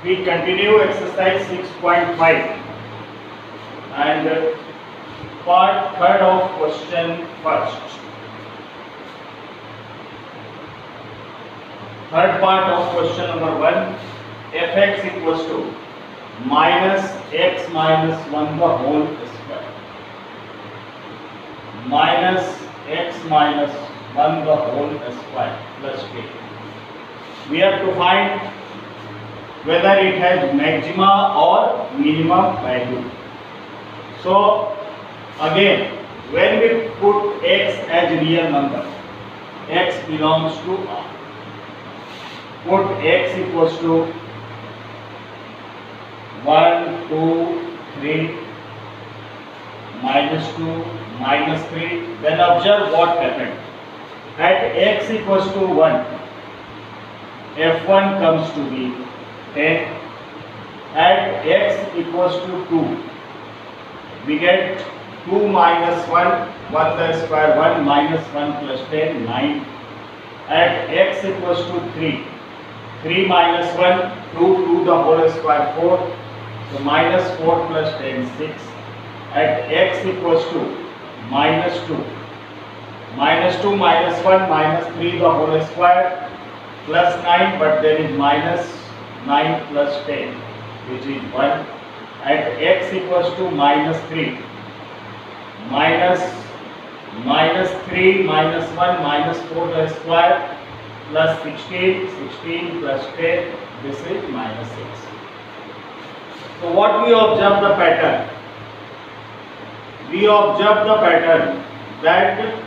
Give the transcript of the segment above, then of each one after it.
We continue exercise 6.5 and part third of question first. Third part of question number 1, fx equals to minus x minus 1 the whole square. Minus x minus 1 the whole square plus k. We have to find whether it has maxima or minimum value. So again, when we put x as real number, x belongs to R. Put x equals to 1, 2, 3, minus 2, minus 3. Then observe what happened. At x equals to 1, f1 comes to be 10. At x equals to 2, we get 2 minus 1, 1 the square, 1 minus 1 plus 10, 9. At x equals to 3, 3 minus 1, 2 the whole square, 4. So minus 4 plus 10, 6. At x equals to minus 2. Minus 2 minus 1 minus 3 the whole square plus 9, but there is minus 9 plus 10, which is 1. At x equals to minus 3. Minus 3 minus 1 minus 4 the square plus 16, 16 plus 10, this is minus 6. So what we observe the pattern? We observe the pattern that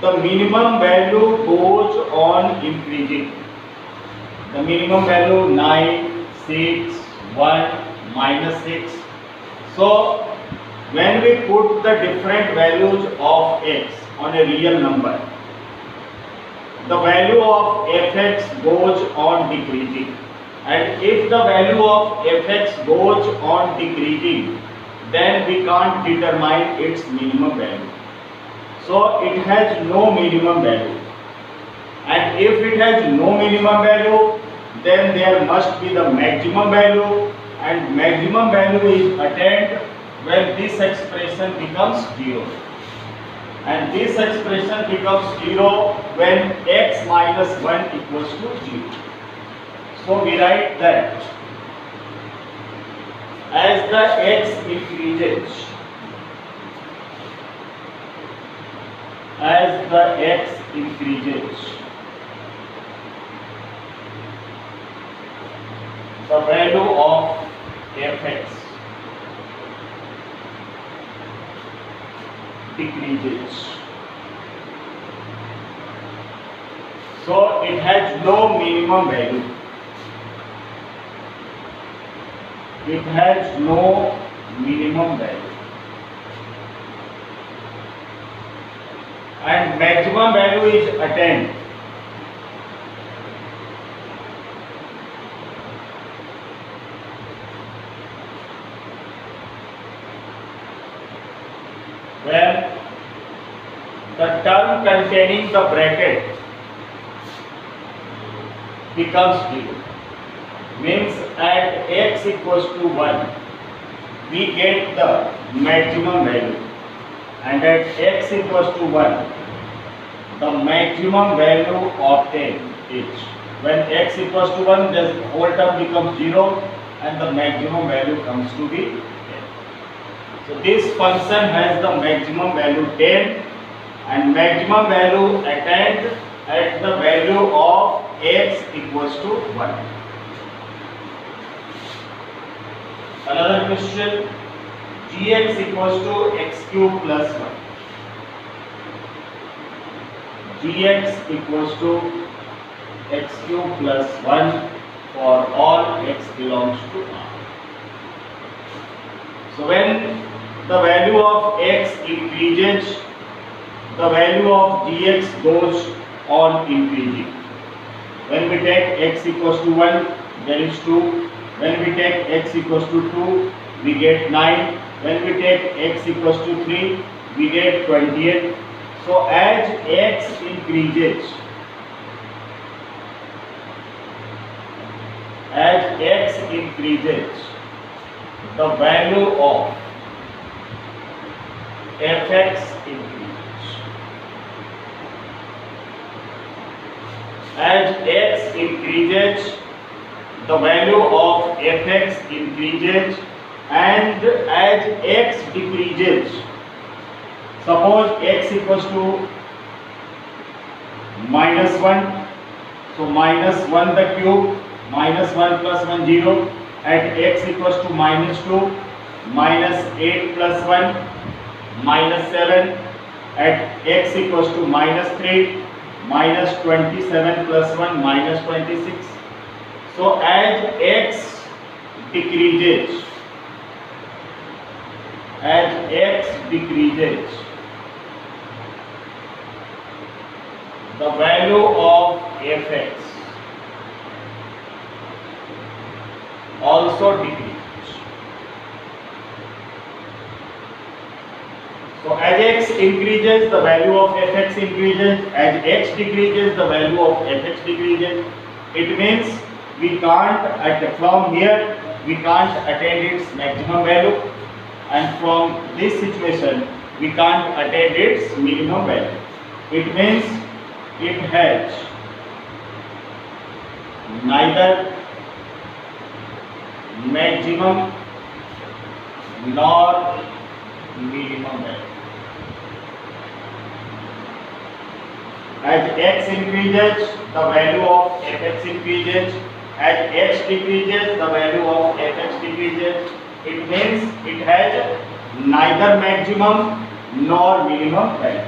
the minimum value goes on increasing. The minimum value 9, 6, 1, minus 6. So when we put the different values of x on a real number, the value of fx goes on decreasing. And if the value of fx goes on decreasing, then we can't determine its minimum value. So it has no minimum value. And if it has no minimum value, then there must be the maximum value, and maximum value is attained when this expression becomes 0. And this expression becomes 0 when x minus 1 equals to 0. So we write that as the x increases, the value of fx decreases. So it has no minimum value. It has no minimum value. And maximum value is attained when the term containing the bracket becomes 0. Means at x equals to 1, we get the maximum value, and at x equals to 1, the maximum value obtained is when x equals to 1, the whole term becomes 0 and the maximum value comes to be 10. So this function has the maximum value 10 and maximum value attained at the value of x equals to 1. Another question, gx equals to x cube plus 1. Gx equals to x cube plus 1 for all x belongs to R. So when the value of x increases, the value of gx goes on increasing. When we take x equals to 1, there is 2. When we take x equals to 2, we get 9. When we take x equals to 3, we get 28. So as x increases, as increases, the value of fx increases. As x increases, the value of fx increases, and as x decreases, suppose x equals to -1, so -1 the cube, -1 plus 1 0, at x equals to -2, -8 plus 1, -7, at x equals to -3, -27 plus 1, -26. So as x decreases, the value of fx also decreases. So as x increases, the value of fx increases. As x decreases, the value of fx decreases. It means we can't, from here, we can't attain its maximum value, and from this situation, we can't attain its minimum value. It means it has neither maximum nor minimum value. As x increases, the value of fx increases. As x decreases, the value of fx decreases. It means it has neither maximum nor minimum value.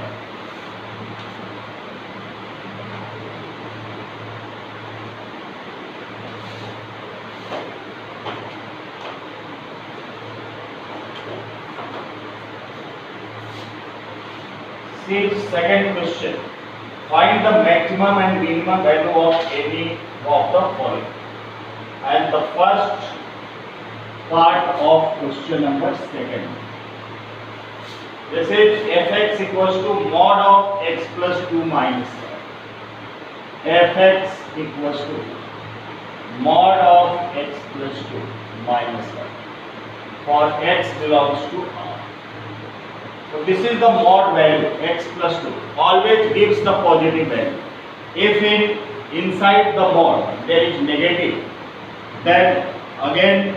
See second question. Find the maximum and minimum value of any of the following. And the first part of question number 2. This is fx equals to mod of x plus 2 minus 1. Fx equals to mod of x plus 2 minus 1 for x belongs to R. So this is the mod value, x plus 2 always gives the positive value. If inside the mod there is negative, then again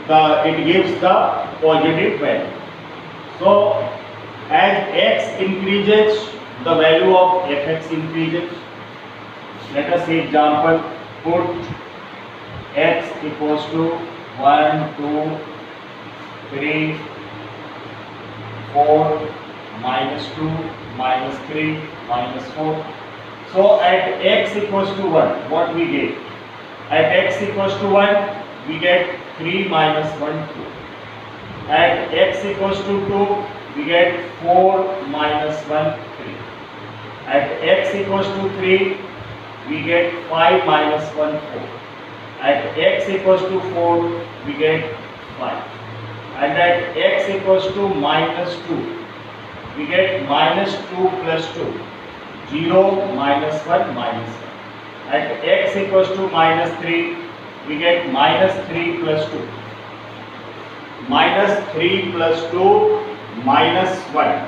it gives the positive value. So as x increases, the value of fx increases. Let us see example. Put x equals to 1, 2, 3, 4, -2, -3, -4. So at x equals to 1, what we get? At x equals to 1, we get 3 minus 1, 2. At x equals to 2, we get 4 minus 1, 3. At x equals to 3, we get 5 minus 1, 4. At x equals to 4, we get 5. And at x equals to -2, we get -2 plus 2, 0, -1, -1. At x equals to -3, we get -3 plus 2, -3 plus 2, -1,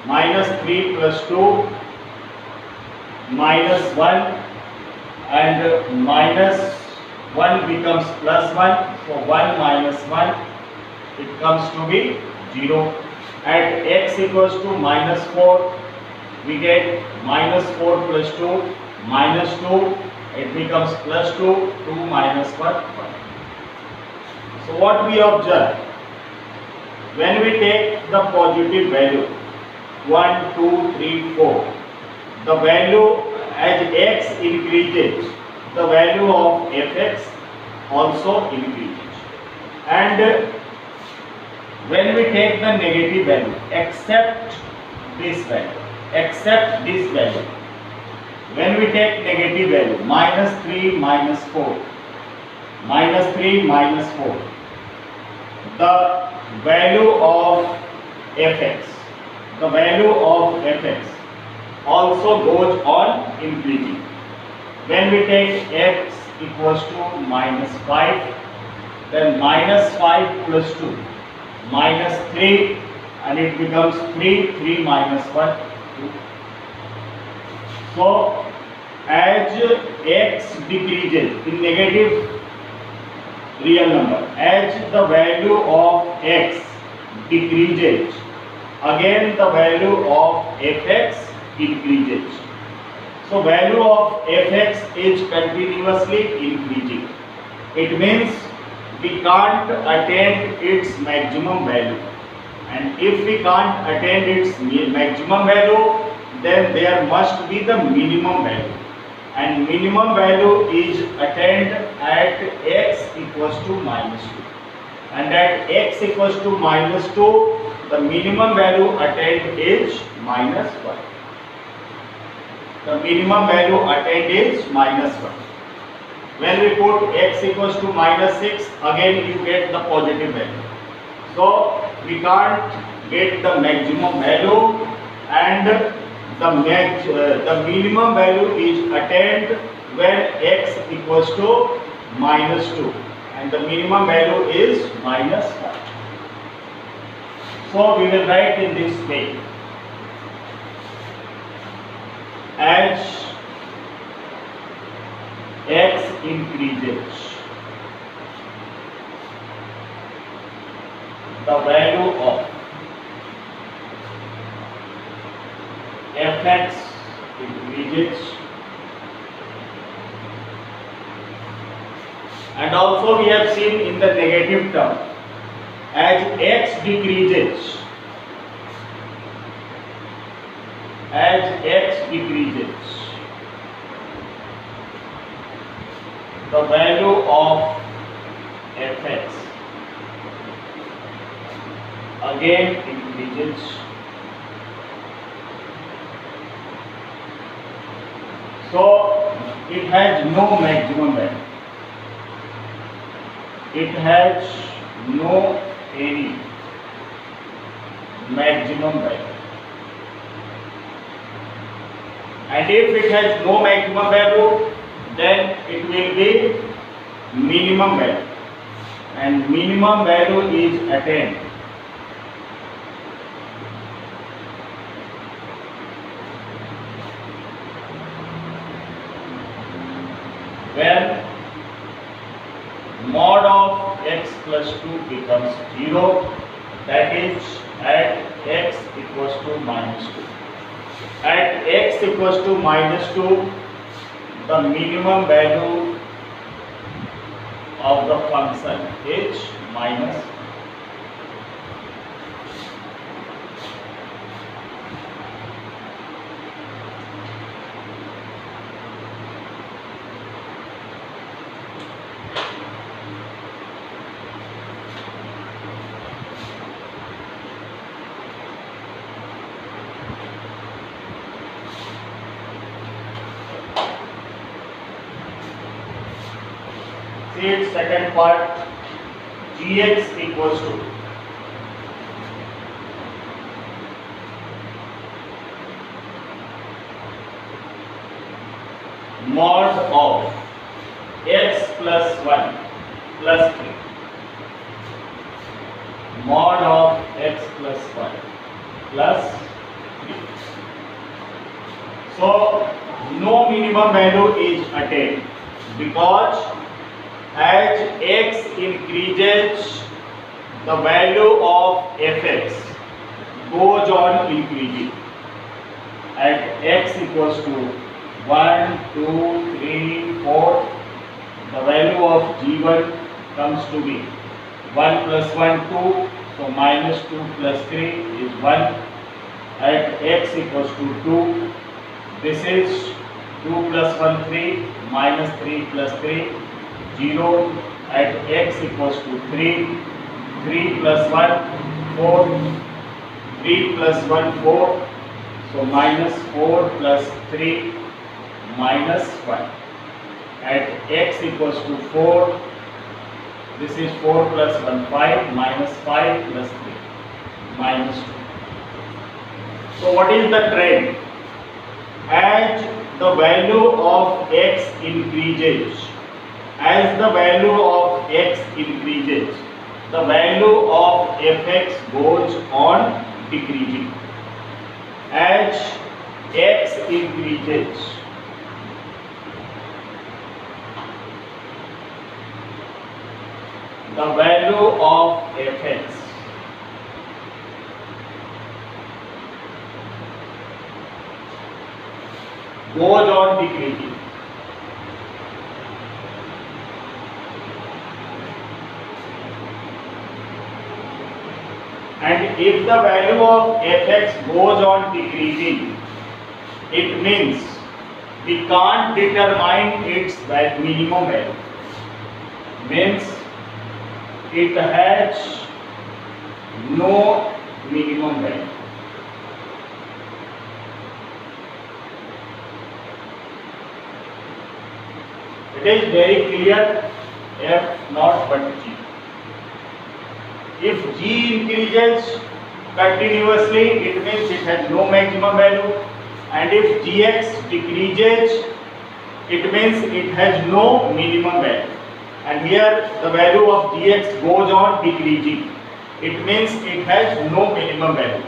-3 plus 2, -1, and -1 becomes +1, so 1 minus 1, it comes to be 0. At x equals to -4, we get -4 plus 2, -2, it becomes +2, 2 minus 1, 1. So what we observe, when we take the positive value 1, 2, 3, 4, the value as x increases, the value of fx also increases. And when we take the negative value, except this value, when we take negative value, -3, -4, -3, -4, the value of fx also goes on increasing. When we take x equals to minus 5, then minus 5 plus 2 minus 3, and it becomes 3 minus 1 2. So as x decreases in negative real number, as the value of x decreases, again the value of fx increases. So value of fx is continuously increasing. It means we can't attain its maximum value, and if we can't attain its maximum value, then there must be the minimum value, and minimum value is attained at x equals to minus 2, and at x equals to minus 2 the minimum value attained is minus 1. The minimum value attained is minus 1. When we put x equals to minus 6, again you get the positive value. So we can't get the maximum value, and the minimum value is attained when x equals to minus 2, and the minimum value is minus 1. So we will write in this way: as x increases, the value of fx increases, and also we have seen in the negative term, as x decreases, the value of fx again increases. So it has no maximum value. It has no any maximum value. And if it has no maximum value, then it will be minimum value, and minimum value is attained when mod of x plus 2 becomes 0, that is at x equals to minus 2. At x equals to minus 2, the minimum value of the function is minus 1. See its second part, gx equals to mod of x plus 1 plus 3, mod of x plus 1 plus 3. So no minimum value is attained, because as x increases, the value of fx goes on increasing. At x equals to 1, 2, 3, 4, the value of g1 comes to be 1 plus 1, 2, so minus 2 plus 3 is 1. At x equals to 2, this is 2 plus 1, 3, minus 3 plus 3, 0. At x equals to 3, 3 plus 1, 4, 3 plus 1, 4, so minus 4 plus 3, minus 1. At x equals to 4, this is 4 plus 1, 5, minus 5 plus 3, minus 2. So what is the trend? As the value of x increases, as the value of x increases, the value of fx goes on decreasing. As x increases, the value of fx goes on decreasing. And if the value of fx goes on decreasing, it means we can't determine its minimum value. Means it has no minimum value. It is very clear, f not but g. If g increases continuously, it means it has no maximum value, and if gx decreases, it means it has no minimum value. And here the value of gx goes on decreasing. It means it has no minimum value.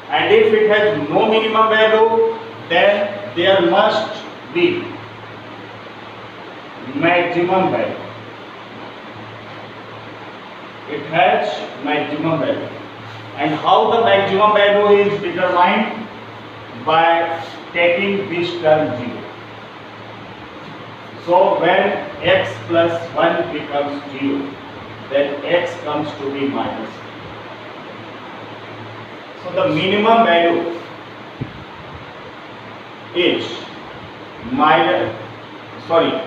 And if it has no minimum value, then there must be maximum value. It has maximum value. And how the maximum value is determined? By taking this term 0. So when x plus 1 becomes 0, then x comes to be minus. So the minimum value is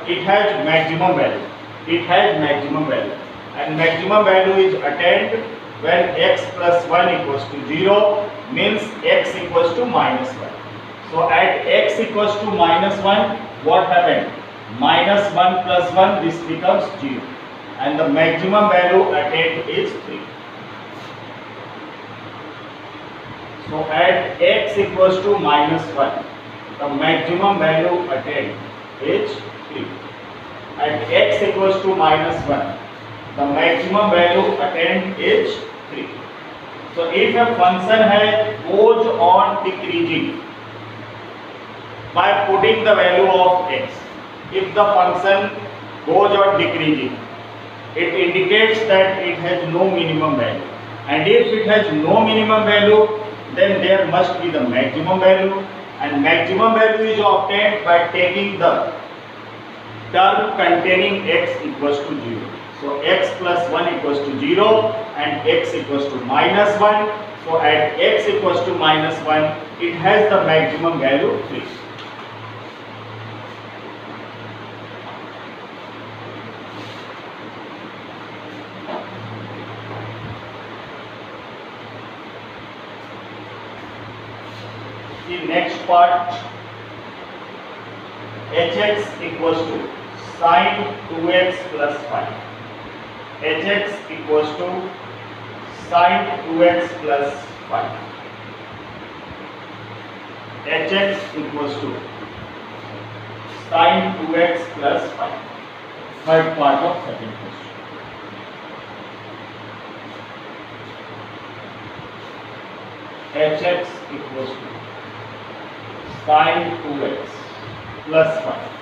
it has maximum value. It has maximum value. And maximum value is attained when x plus 1 equals to 0, means x equals to minus 1. So at x equals to minus 1, what happened? Minus 1 plus 1, this becomes 0. And the maximum value attained is 3. So at x equals to minus 1, the maximum value attained is 3. At x equals to minus 1, the maximum value attained is 3. So if a function goes on decreasing by putting the value of x, if the function goes on decreasing, it indicates that it has no minimum value. And if it has no minimum value, then there must be the maximum value. And maximum value is obtained by taking the term containing x equals to 0. So x plus 1 equals to 0 and x equals to minus 1. So at x equals to minus 1, it has the maximum value 3. The next part, hx equals to sin 2x plus 5. hx equals to sin 2x plus 5. hx equals to sin 2x plus 5. Third part of second question. hx equals to sin 2x plus 5.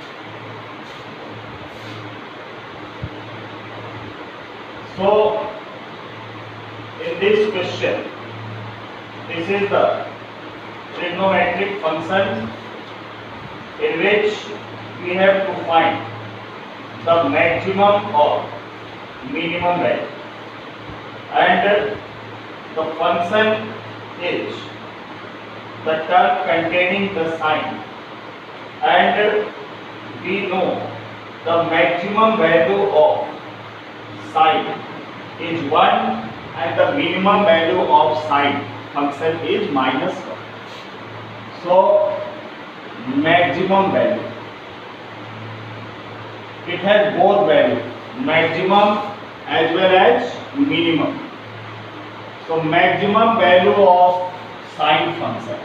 So in this question, this is the trigonometric function in which we have to find the maximum or minimum value, and the function is the term containing the sign, and we know the maximum value of sine is 1 and the minimum value of sine function is minus 1. So maximum value, it has both value, maximum as well as minimum. So maximum value of sine function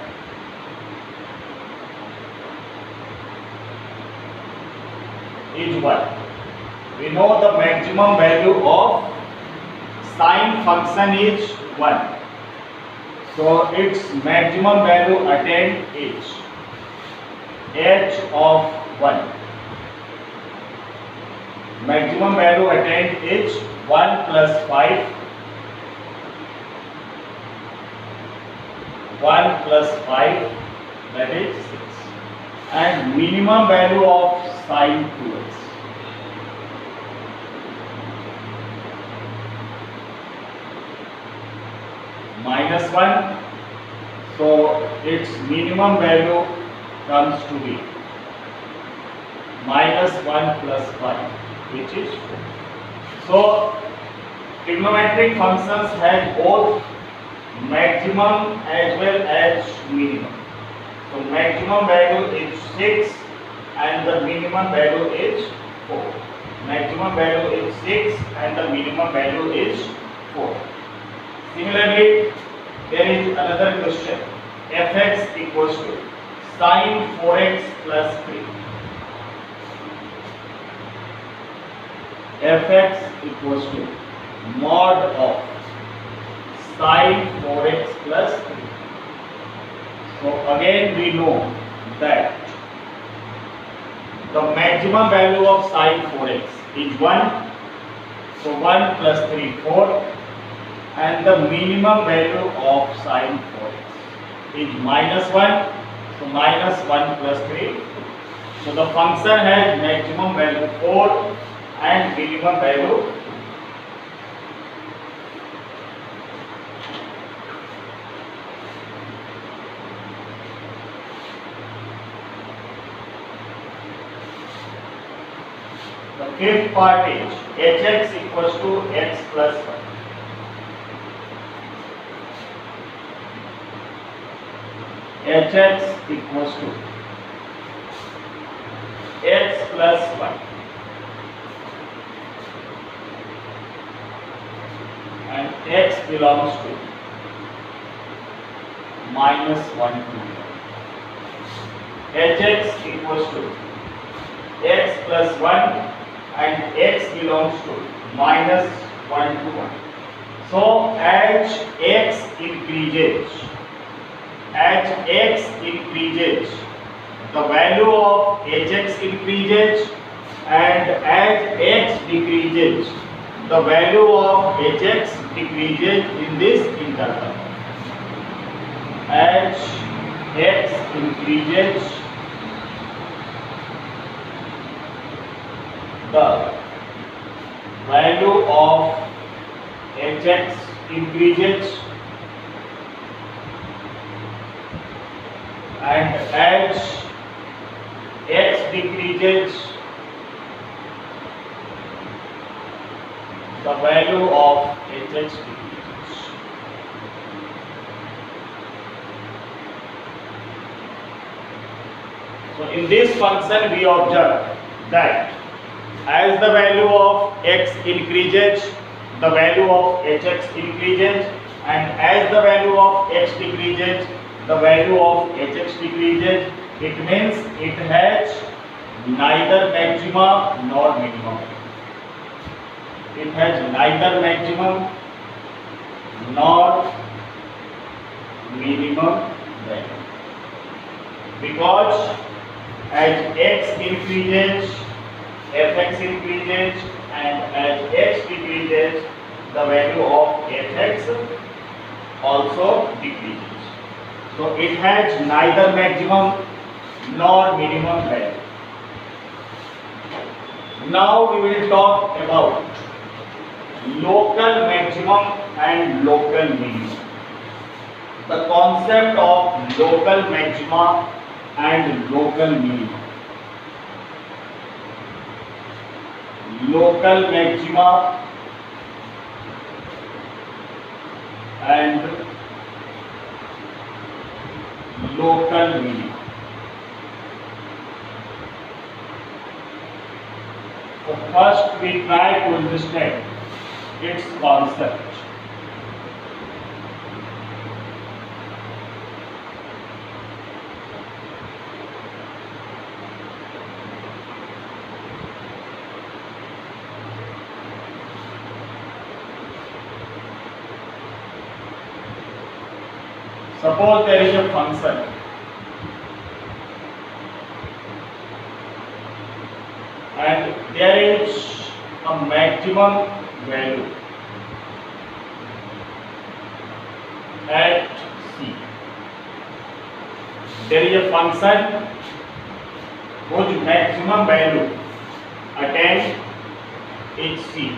is 1 we know the maximum value of sine function is 1. So its maximum value attained is h of 1. Maximum value attained is 1 plus 5. 1 plus 5, that is 6. And minimum value of sine 2x. Minus 1, so its minimum value comes to be minus 1 plus 5, which is 4. So trigonometric functions have both maximum as well as minimum. So maximum value is 6 and the minimum value is 4. Maximum value is 6 and the minimum value is 4. Similarly, there is another question. Fx equals to sine 4x plus 3. Fx equals to mod of sine 4x plus 3. So again we know that the maximum value of sine 4x is 1. So 1 plus 3, 4. And the minimum value of sine 4x is minus 1. So minus 1 plus 3. So the function has maximum value 4 and minimum value 2. The fifth part is hx equals to x plus 1. Hx equals to x plus 1 and x belongs to minus 1 to 1. Hx equals to x plus 1 and x belongs to minus 1 to 1. So as x increases, the value of hx increases, and as x decreases, the value of hx decreases in this interval. As x increases, the value of hx increases, and as x decreases, the value of hx decreases. So in this function we observe that as the value of x increases, the value of hx increases, and as the value of x decreases, the value of hx decreases. It means it has neither maxima nor minimum. It has neither maximum nor minimum value, because as x increases, fx increases, and as x decreases, the value of fx also decreases. So it has neither maximum nor minimum value. Now we will talk about local maximum and local minimum. The concept of local maxima and local minimum. Local maxima and local minimum. So first we try to understand its concept. Suppose there is a function and there is a maximum value at C. There is a function whose maximum value attained is C.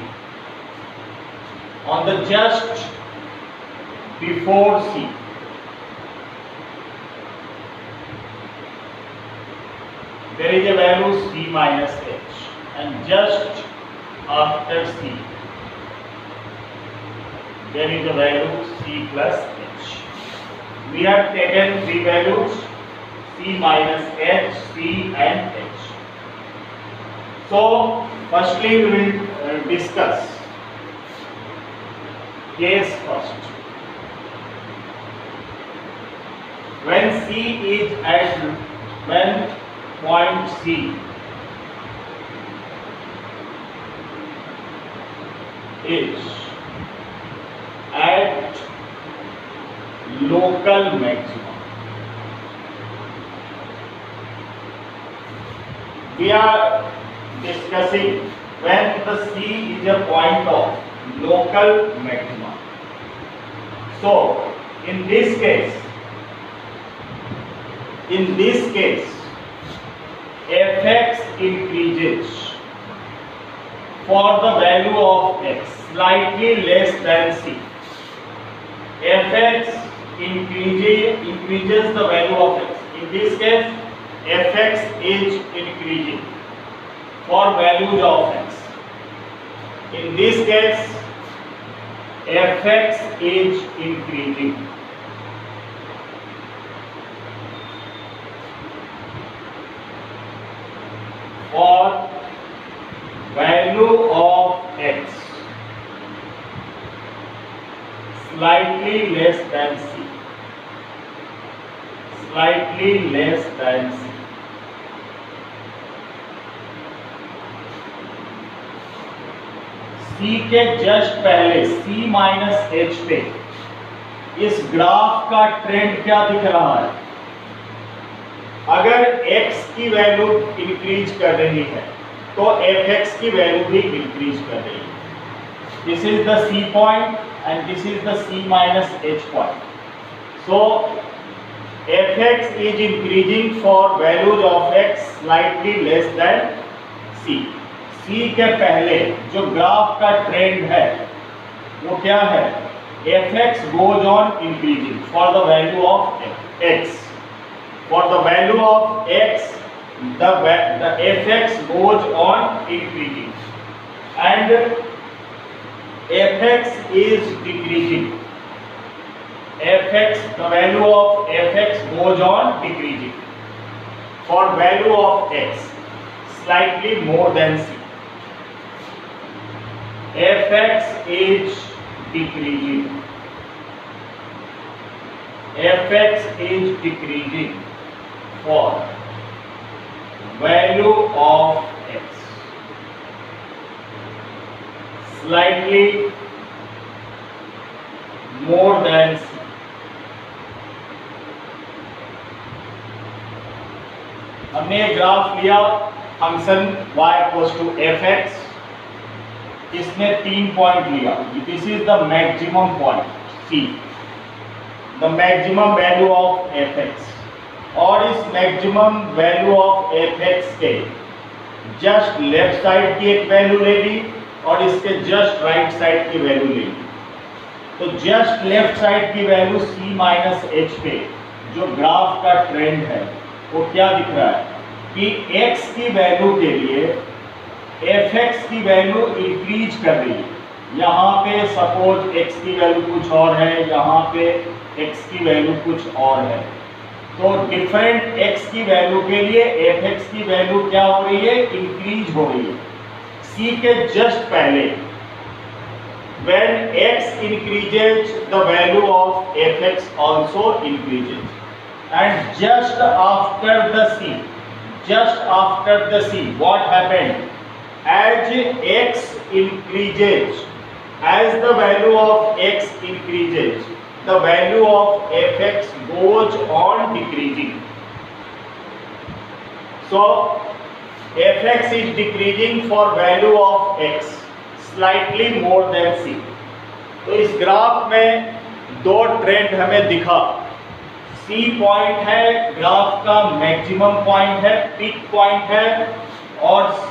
On the just before C, there is a value C minus H, and just after C, there is a value C plus H. We have taken three values, C minus H, C and H. So, firstly we will discuss case first. When C is at, when point C is at local maximum, we are discussing when the C is a point of local maximum. So in this case fx increases for the value of x slightly less than C. Fx increases the value of x. In this case, fx is increasing for values of x. In this case, fx is increasing for value of x slightly less than C. Slightly less than C. C के just पहले C minus H पे इस graph का trend क्या दिख रहा है? अगर x की वैल्यू इंक्रीज कर रही है तो fx की वैल्यू भी इंक्रीज कर रही है. This is the C point and this is the C minus H point. So fx is increasing for values of x slightly less than C. C के पहले जो ग्राफ का ट्रेंड है वो क्या है? fx goes on increasing for the value of x. For the value of x, the fx goes on increasing and fx is decreasing. Fx, the value of fx goes on decreasing for value of x slightly more than C. Fx is decreasing. Fx is decreasing for value of x slightly more than C. हमने graph लिया function y equals to fx, इसने 3 point लिया. This is the maximum point C, the maximum value of fx. और इस maximum value of fx के just left side की एक value ले ली और इसके जस्ट राइट साइड की वैल्यू ले ली. तो जस्ट लेफ्ट साइड की वैल्यू C माइनस H पे जो ग्राफ का ट्रेंड है वो क्या दिख रहा है कि x की वैल्यू के लिए fx की वैल्यू इंक्रीज कर रही है. यहाँ पे सपोज x की वैल्यू कुछ और है, यहाँ पे x की वैल्यू कुछ और है. तो डिफरेंट x की वैल्यू के लिए fx की वैल्यू क्या हो रही है? इंक्रीज हो रही है. C के जस्ट पहले when x increases the value of fx also increases, and just after the C what happened? As x increases, as the value of x increases, the value of fx goes on decreasing. So fx is decreasing for value of x slightly more than c. तो इस graph में दो trend हमें दिखा। C point है graph का maximum point है, peak point है, और C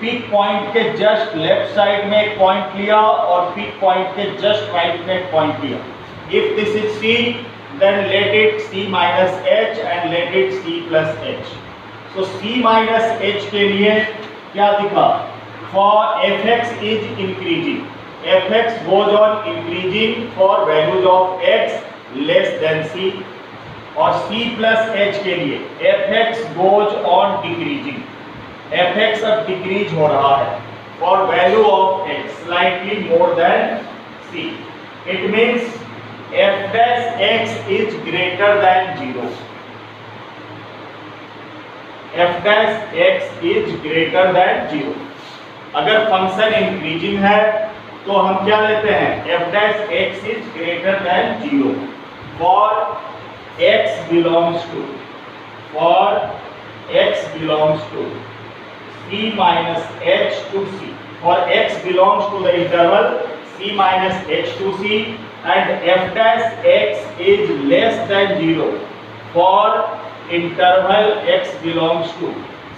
पीक पॉइंट के जस्ट लेफ्ट साइड में एक पॉइंट लिया और पीक पॉइंट के जस्ट राइट में एक पॉइंट लिया। If this is C, then let it C minus H and let it C plus H. So C minus H के लिए क्या दिखा? For fx is increasing, fx goes on increasing for values of x less than c. और c plus h के लिए fx goes on decreasing, fx अब decrease हो रहा है for value of x slightly more than c. It means f dash x is greater than 0. f dash x is greater than 0. अगर function increasing है तो हम क्या लेते हैं? f dash x is greater than 0 for x belongs to c minus h to c. For x belongs to the interval c minus h to c, and f dash x is less than 0 for interval x belongs to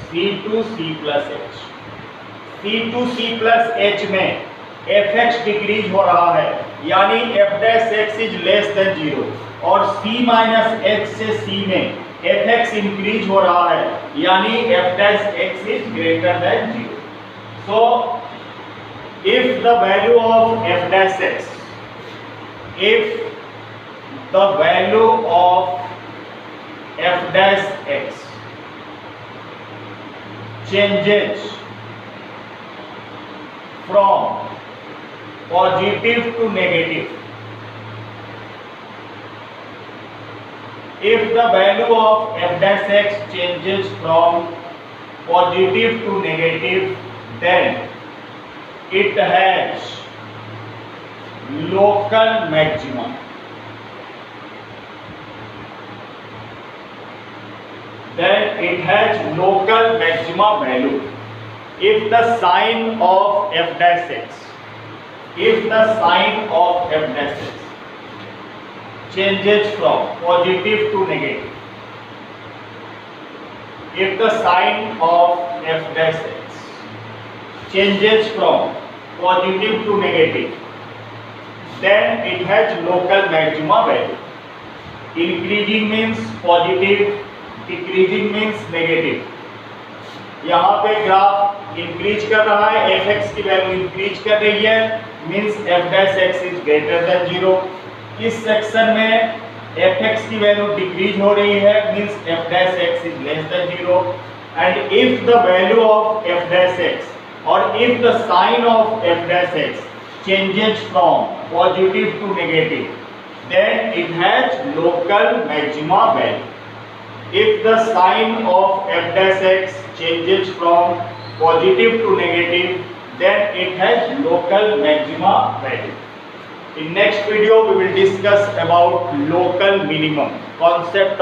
c to c plus h. c to c plus h में fx decrease हो रहा है, यानी f dash x is less than 0, और c minus h से c में fx increase हो रहा है, यानी f dash x is greater than 0. So if the value of f dash x, if the value of f dash x changes from positive to negative, if the value of f dash x changes from positive to negative, then it has local maximum. Then it has local maxima value. If the sign of f dash x, if the sign of f dash x changes from positive to negative, if the sign of f dash x changes from positive to negative, then it has local maxima value. Increasing means positive, decreasing means negative. यहाँ पे graph increase कर रहा है, fx की value increase कर रही है, means f dash x is greater than 0. इस सेक्शन में fx की वैल्यू डिक्रीज हो रही है, means f dash x is less than 0. And if the value of f dash x और if the sign of f dash x changes from positive to negative, then it has local maxima value. If the sign of f dash x changes from positive to negative, then it has local maxima value. In next video we will discuss about local minimum, concept of